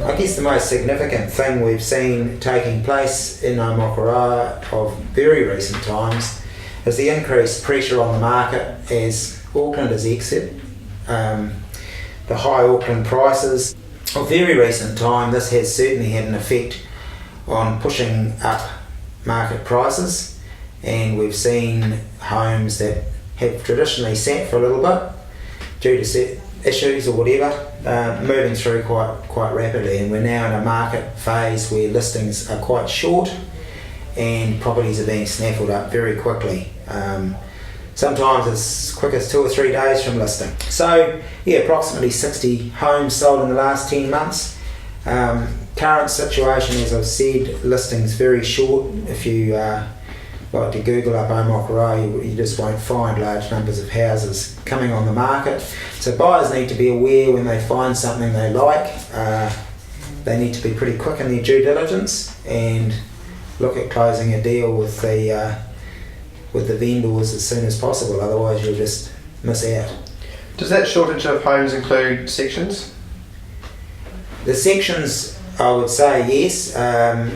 I guess the most significant thing we've seen taking place in Omokoroa of very recent times is the increased pressure on the market as Auckland has exited. The high Auckland prices of very recent time, this has certainly had an effect on pushing up market prices, and we've seen homes that have traditionally sat for a little bit due to set issues or whatever, moving through quite rapidly, and we're now in a market phase where listings are quite short and properties are being snaffled up very quickly. Sometimes as quick as 2 or 3 days from listing. So yeah, approximately 60 homes sold in the last 10 months. Current situation, as I've said, listings very short. If you like to Google up Omokoroa, you just won't find large numbers of houses coming on the market. So buyers need to be aware when they find something they like. They need to be pretty quick in their due diligence and look at closing a deal with the vendors as soon as possible, otherwise you'll just miss out. Does that shortage of homes include sections? The sections, I would say yes.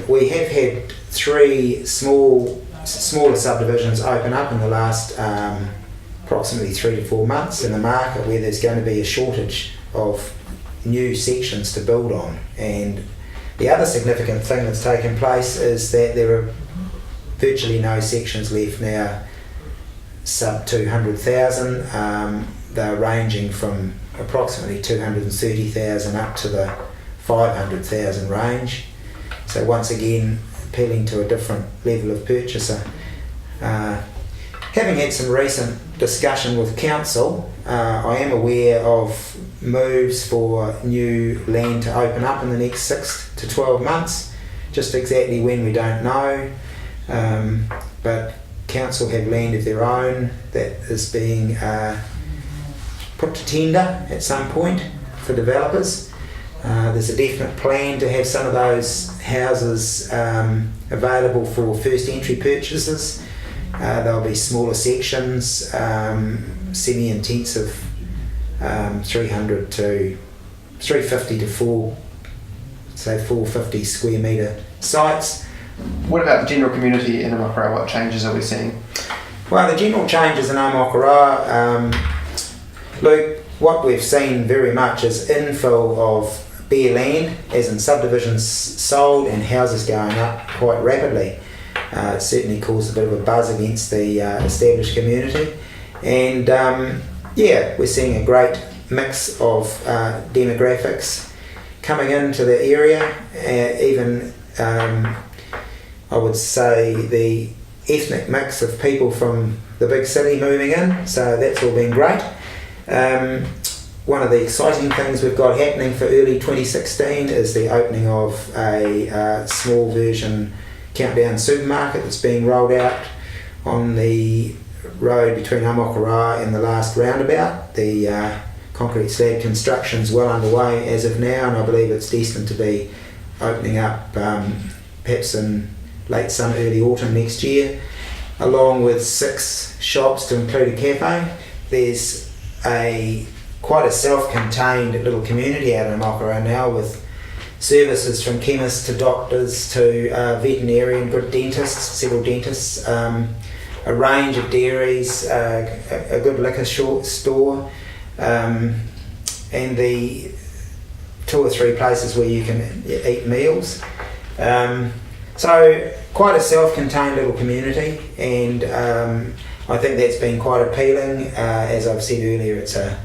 We have had 3 smaller subdivisions open up in the last approximately 3 to 4 months in the market, where there's going to be a shortage of new sections to build on. And the other significant thing that's taken place is that there are virtually no sections left now sub 200,000. They're ranging from approximately 230,000 up to the 500,000 range. So once again, appealing to a different level of purchaser. Having had some recent discussion with council, I am aware of moves for new land to open up in the next 6 to 12 months. Just exactly when we don't know. But council have land of their own that is being put to tender at some point for developers. There's a definite plan to have some of those houses available for first entry purchases. There'll be smaller sections, semi-intensive, 300 to 350 to 450 square metre sites. What about the general community in Omokoroa? What changes are we seeing? Well, the general changes in Omokoroa, Luke, what we've seen very much is infill of bare land, as in subdivisions sold and houses going up quite rapidly. It certainly caused a bit of a buzz against the established community, and yeah, we're seeing a great mix of demographics coming into the area. Even I would say the ethnic mix of people from the big city moving in, so that's all been great. One of the exciting things we've got happening for early 2016 is the opening of a small version Countdown supermarket that's being rolled out on the road between Omokoroa and the last roundabout. The concrete slab construction's well underway as of now, and I believe it's destined to be opening up perhaps in late summer, early autumn next year, along with 6 shops to include a cafe. There's quite a self-contained little community out in Omokoroa now, with services from chemists to doctors to veterinarian, good dentists, several dentists, a range of dairies, a good liquor store, and the 2 or 3 places where you can eat meals. So quite a self-contained little community, and I think that's been quite appealing. As I've said earlier, it's a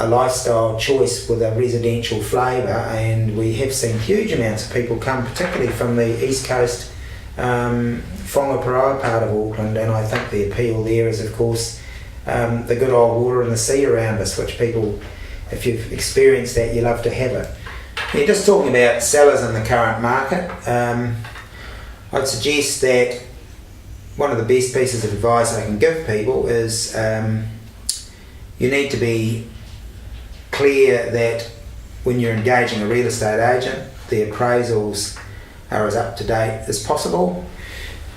lifestyle choice with a residential flavour, and we have seen huge amounts of people come, particularly from the east coast, Omokoroa part of Auckland, and I think the appeal there is, of course, the good old water and the sea around us, which people, if you've experienced that, you love to have it. Yeah, just talking about sellers in the current market, I'd suggest that one of the best pieces of advice I can give people is you need to be clear that when you're engaging a real estate agent, the appraisals are as up to date as possible.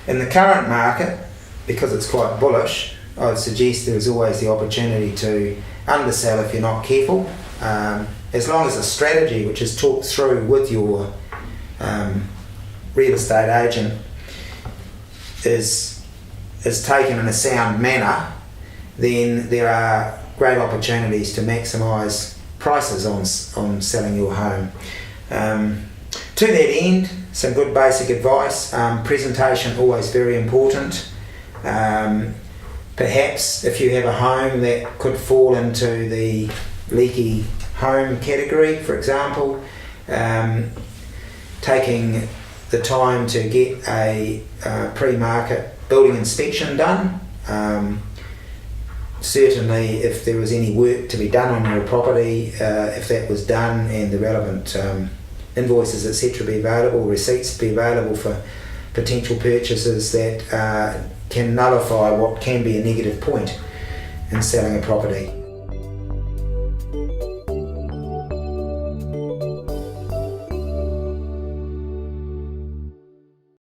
In the current market, because it's quite bullish, I'd suggest there is always the opportunity to undersell if you're not careful. as long as the strategy, which is talked through with your real estate agent, is taken in a sound manner, then there are great opportunities to maximise prices on selling your home. To that end, some good basic advice. Presentation always very important. Perhaps if you have a home that could fall into the leaky home category, for example, taking the time to get a pre-market building inspection done. Certainly if there was any work to be done on your property, if that was done and the relevant invoices etc. be available, receipts be available for potential purchasers that can nullify what can be a negative point in selling a property.